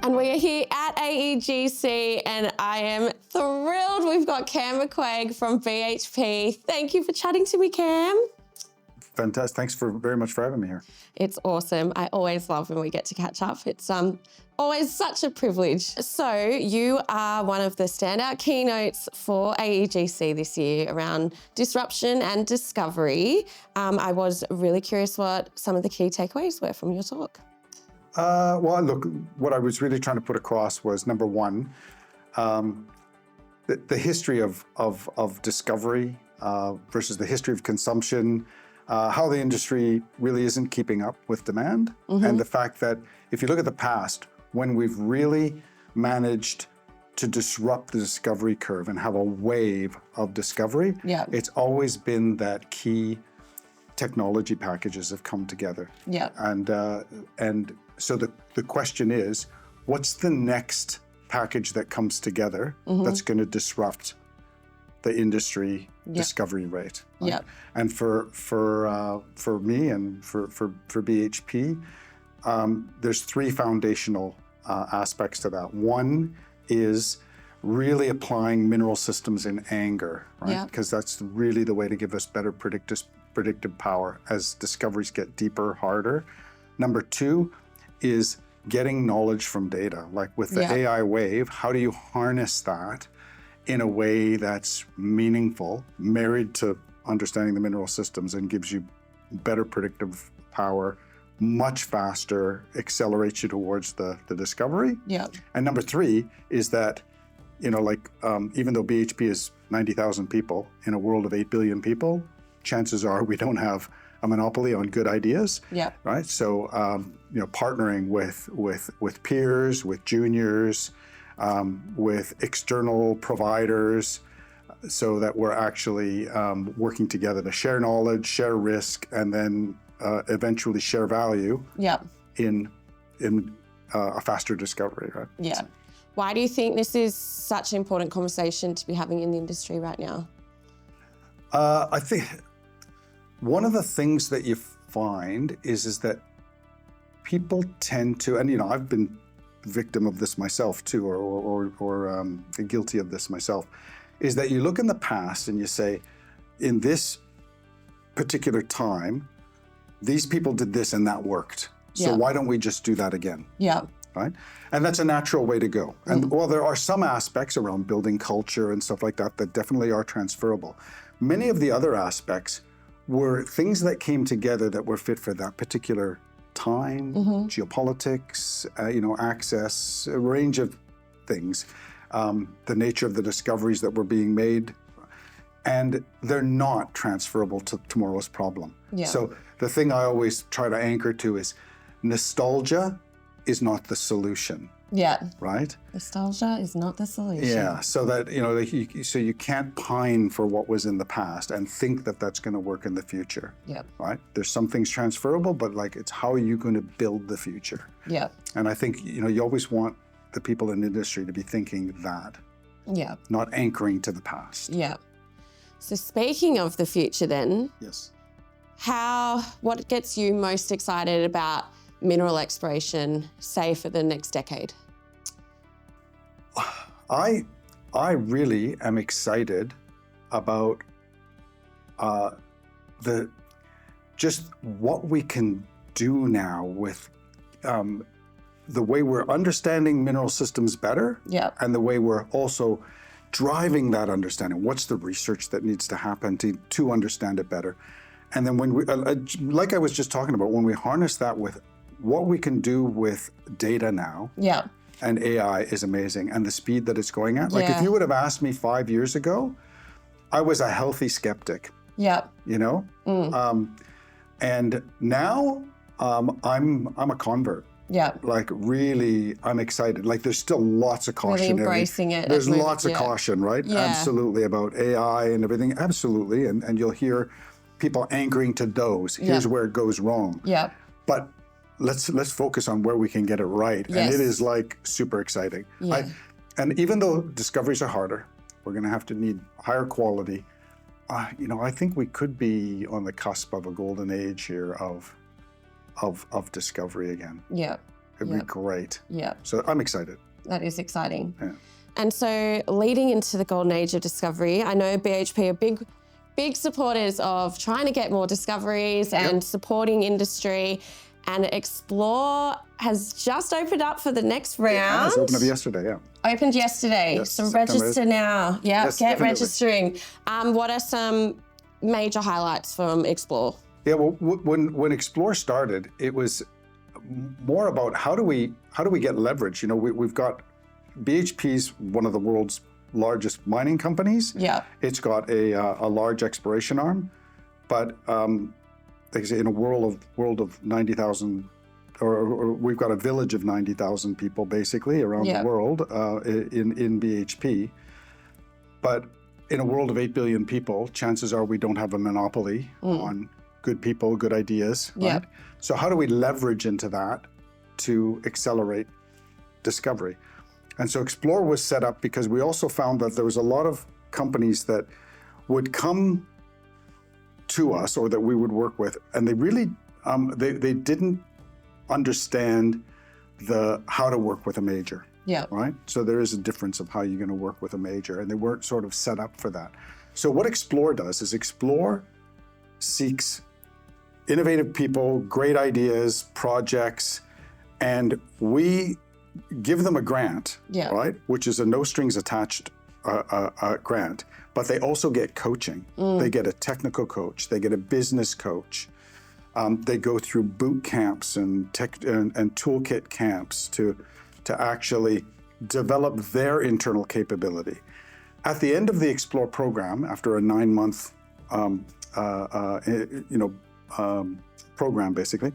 And we are here at AEGC and I am thrilled. We've got Cam McCuaig from BHP. Thank you for chatting to me, Cam. Fantastic. Thanks very much for having me here. It's awesome. I always love when we get to catch up. It's always such a privilege. So you are one of the standout keynotes for AEGC this year around disruption and discovery. I was really curious what some of the key takeaways were from your talk. Well, look, what I was really trying to put across was, number one, the history of discovery versus the history of consumption, how the industry really isn't keeping up with demand, and the fact that if you look at the past, when we've really managed to disrupt the discovery curve and have a wave of discovery, it's always been that key technology packages have come together. And so the question is, what's the next package that comes together that's going to disrupt the industry discovery rate? Right? And for me and for BHP, there's three foundational aspects to that. One is really applying mineral systems in anger, right? Because that's really the way to give us better predictive power as discoveries get deeper, harder. Number two is getting knowledge from data. Like with the AI wave, how do you harness that in a way that's meaningful, married to understanding the mineral systems, and gives you better predictive power, much faster, accelerates you towards the discovery. And number three is that, you know, like even though BHP is 90,000 people in a world of 8 billion people, chances are we don't have a monopoly on good ideas, right? So, you know, partnering with peers, with juniors, with external providers, so that we're actually working together to share knowledge, share risk, and then eventually share value in a faster discovery, right? Why do you think this is such an important conversation to be having in the industry right now? I think one of the things that you find is that people tend to, and you know, I've been victim of this myself too, or guilty of this myself, is that you look in the past and you say, in this particular time, these people did this and that worked. So why don't we just do that again? Right? And that's a natural way to go. And while there are some aspects around building culture and stuff like that that definitely are transferable, many of the other aspects were things that came together that were fit for that particular time, geopolitics, you know, access, a range of things, the nature of the discoveries that were being made, and they're not transferable to tomorrow's problem. So the thing I always try to anchor to is nostalgia is not the solution. Right? Nostalgia is not the solution. So that, you know, so you can't pine for what was in the past and think that that's going to work in the future. Right? There's some things transferable, but like, it's how are you going to build the future? And I think, you know, you always want the people in the industry to be thinking that. Not anchoring to the past. So speaking of the future then. What gets you most excited about mineral exploration, say, for the next decade? I really am excited about just what we can do now with the way we're understanding mineral systems better, and the way we're also driving that understanding. What's the research that needs to happen to understand it better? And then when we, like I was just talking about, when we harness that with what we can do with data now, and AI is amazing, and the speed that it's going at. Like if you would have asked me 5 years ago, I was a healthy skeptic. You know, and now I'm a convert. Like really, I'm excited. Like there's still lots of caution. Really embracing it. There's lots of caution, right? Absolutely, about AI and everything. Absolutely, and you'll hear people anchoring to those. Here's where it goes wrong. But let's focus on where we can get it right. And it is like super exciting. And even though discoveries are harder, we're going to have to need higher quality. You know, I think we could be on the cusp of a golden age here of discovery again. It'd be great. Yeah. So I'm excited. That is exciting. Yeah. And so leading into the golden age of discovery, I know BHP are big supporters of trying to get more discoveries and supporting industry. And Explore has just opened up for the next round. It opened up yesterday, yeah. Opened yesterday. Yes, So September. register now. Yeah, Yes, get definitely. registering. What are some major highlights from Explore? Yeah, well, when Explore started, it was more about how do we get leverage? You know, we've got BHP's one of the world's largest mining companies. Yeah. It's got a large exploration arm, but like I say, in a world of 90,000, or we've got a village of 90,000 people basically around the world in BHP. But in a world of 8 billion people, chances are we don't have a monopoly on good people, good ideas, right? So how do we leverage into that to accelerate discovery? And so Explore was set up because we also found that there was a lot of companies that would come to us or that we would work with, and they really, they didn't understand how to work with a major. Yeah. Right? So there is a difference of how you're going to work with a major, and they weren't sort of set up for that. So what Explore does is Explore seeks innovative people, great ideas, projects, and we give them a grant, right? Which is a no strings attached grant, but they also get coaching. They get a technical coach, they get a business coach. They go through boot camps and toolkit camps to actually develop their internal capability. At the end of the Explore program, after a 9-month program basically,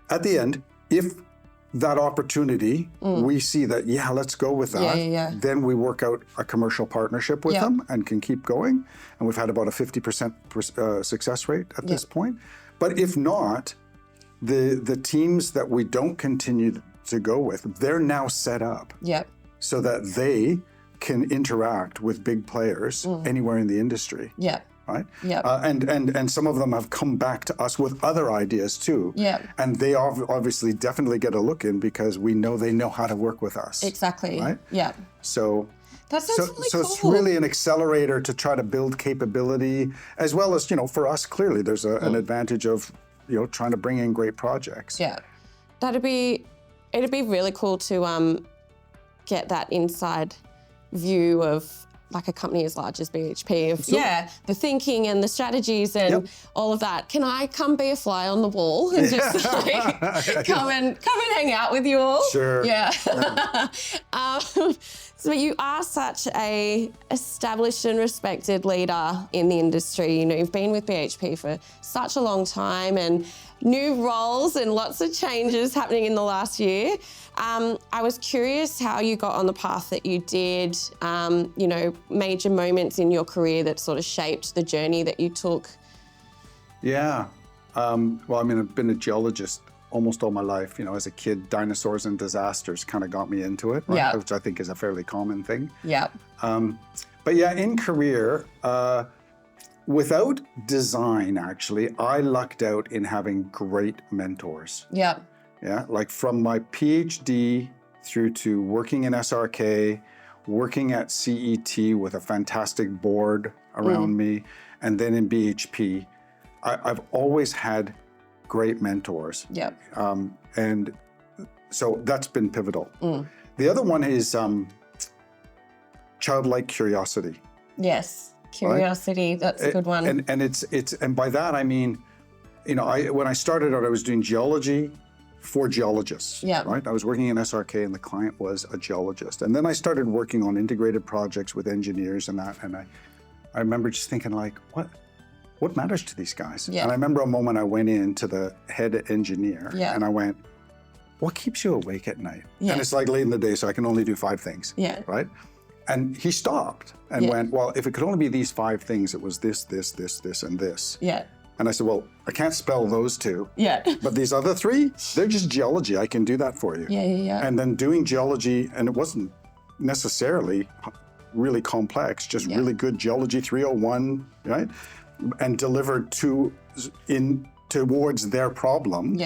at the end, if that opportunity, we see that, let's go with that. Then we work out a commercial partnership with them and can keep going. And we've had about a 50% success rate at this point. But if not, the teams that we don't continue to go with, they're now set up so that they can interact with big players anywhere in the industry. Right? And some of them have come back to us with other ideas too. And they obviously definitely get a look in because we know they know how to work with us. Exactly. Right? So that sounds really so cool. it's really an accelerator to try to build capability, as well as, for us, clearly there's an advantage of, trying to bring in great projects. It'd be really cool to get that inside view of like a company as large as BHP, of the thinking and the strategies and all of that. Can I come be a fly on the wall and just come and hang out with you all? Sure. So you are such a established and respected leader in the industry. You've been with BHP for such a long time, and new roles and lots of changes happening in the last year. I was curious how you got on the path that you did, major moments in your career that sort of shaped the journey that you took. Well, I've been a geologist almost all my life. As a kid, dinosaurs and disasters kind of got me into it, right? Which I think is a fairly common thing. But in career, without design, actually, I lucked out in having great mentors. Like from my PhD through to working in SRK, working at CET with a fantastic board around me, and then in BHP, I've always had great mentors. And so that's been pivotal. The other one is childlike curiosity. Yes, curiosity, right? That's a good one. And by that I mean, when I started out, I was doing geology for geologists, right? I was working in SRK and the client was a geologist. And then I started working on integrated projects with engineers and that. And I remember just thinking like, what matters to these guys? And I remember a moment I went in to the head engineer and I went, what keeps you awake at night? And it's like late in the day, so I can only do 5 things, right? And he stopped and went, well, if it could only be these 5 things, it was this, this, this, this, and this. And I said, well, I can't spell those 2. But these other 3, they're just geology. I can do that for you. And then doing geology, and it wasn't necessarily really complex, just really good geology 301, right? And delivered towards their problem.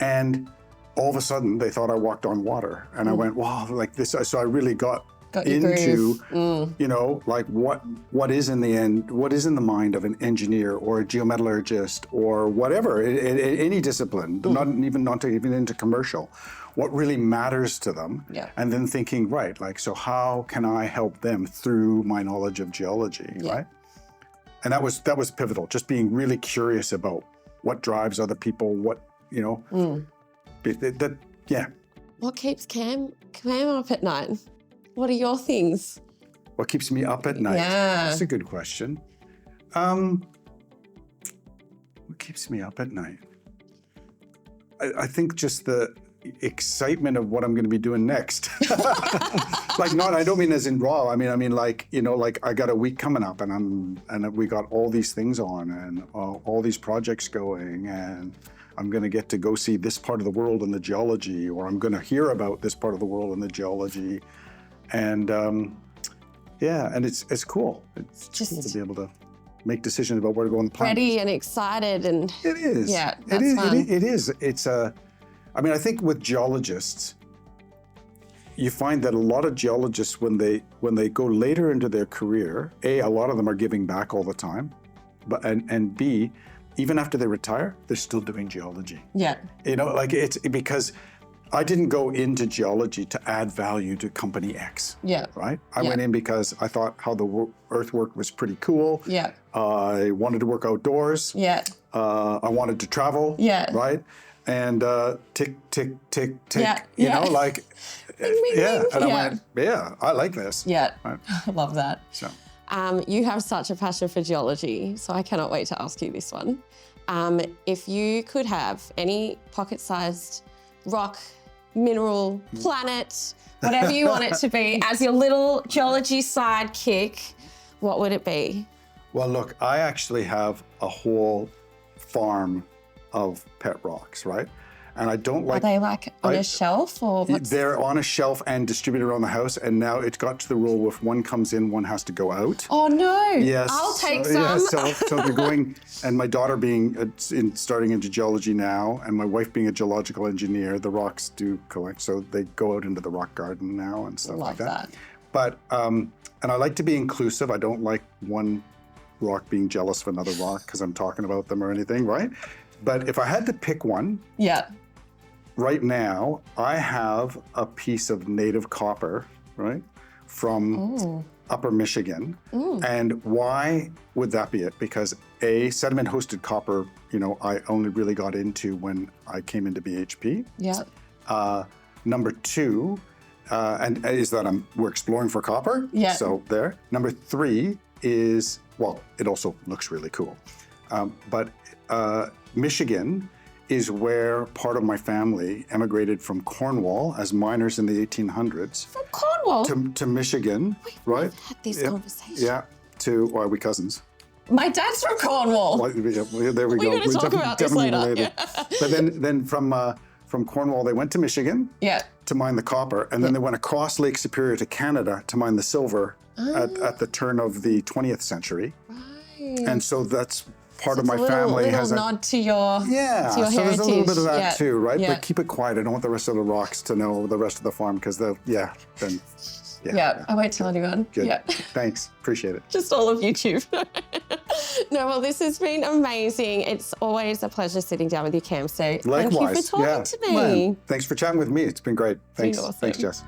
And all of a sudden they thought I walked on water. And I went, wow, like this. So I really got your into, groove. you know, like what is in the end, what is in the mind of an engineer or a geometallurgist or whatever, any discipline, not even into commercial, what really matters to them. Yeah. And then thinking, right, like, so how can I help them through my knowledge of geology, right? And that was pivotal, just being really curious about what drives other people, what, you know, yeah. What keeps Cam up at night? What are your things? What keeps me up at night? Yeah. That's a good question. What keeps me up at night? I think just the excitement of what I'm going to be doing next. Like, I don't mean as in raw. I mean like, you know, like I got a week coming up and we got all these things on and all these projects going, and I'm going to get to go see this part of the world in the geology, or I'm going to hear about this part of the world in the geology. And yeah, and it's cool. It's just cool to be able to make decisions about where to go on the planet. Ready and excited, and it is. Yeah, that's fun. It is. It's I mean, I think with geologists, you find that a lot of geologists, when they go later into their career, a lot of them are giving back all the time, but and B, even after they retire, they're still doing geology. Yeah. You know, like it's because I didn't go into geology to add value to company X. Yeah. Right? I went in because I thought how the earth worked was pretty cool. Yeah. I wanted to work outdoors. Yeah. I wanted to travel. Yeah. Right? And tick, tick, tick, tick. Yeah. You know, like, Bing, bing, yeah. bing. And I went, yeah, I like this. Yeah. Right. I love that. So. You have such a passion for geology, so I cannot wait to ask you this one. If you could have any pocket-sized rock, mineral, planet, whatever you want it to be, as your little geology sidekick, what would it be? Well, look, I actually have a whole farm of pet rocks, right? And I don't like... Are they like on a shelf or what's... They're on a shelf and distributed around the house, and now it's got to the rule if one comes in, one has to go out. Oh no! Yes. I'll take some. Yeah, so they're going, and my daughter starting into geology now, and my wife being a geological engineer, the rocks do collect, so they go out into the rock garden now and stuff like that. Love that. But, and I like to be inclusive. I don't like one rock being jealous of another rock because I'm talking about them or anything, right? But if I had to pick one, yeah. Right now, I have a piece of native copper, right, from Upper Michigan. And why would that be it? Because A, sediment-hosted copper, you know, I only really got into when I came into BHP. Yeah. Number two, and is that we're exploring for copper. Yeah. So there. Number three is, well, it also looks really cool. But Michigan is where part of my family emigrated from Cornwall as miners in the 1800s. From Cornwall? To Michigan, right? We've had this conversation. Yeah, are we cousins? My dad's from Cornwall. Well, there we go. We're going to talk about this later. Related. Yeah. But then from Cornwall, they went to Michigan to mine the copper, and then they went across Lake Superior to Canada to mine the silver at the turn of the 20th century. Right. And so that's part of my family has a nod to your so heritage. there's a little bit of that too, right? Yeah. But keep it quiet. I don't want the rest of the rocks to know the rest of the farm because they'll I won't tell anyone. Good. Yeah. Thanks. Appreciate it. Just all of YouTube. No, well, this has been amazing. It's always a pleasure sitting down with you, Cam. So Likewise. thank you for talking to me. Man, thanks for chatting with me. It's been great. Thanks. Awesome. Thanks, Jess.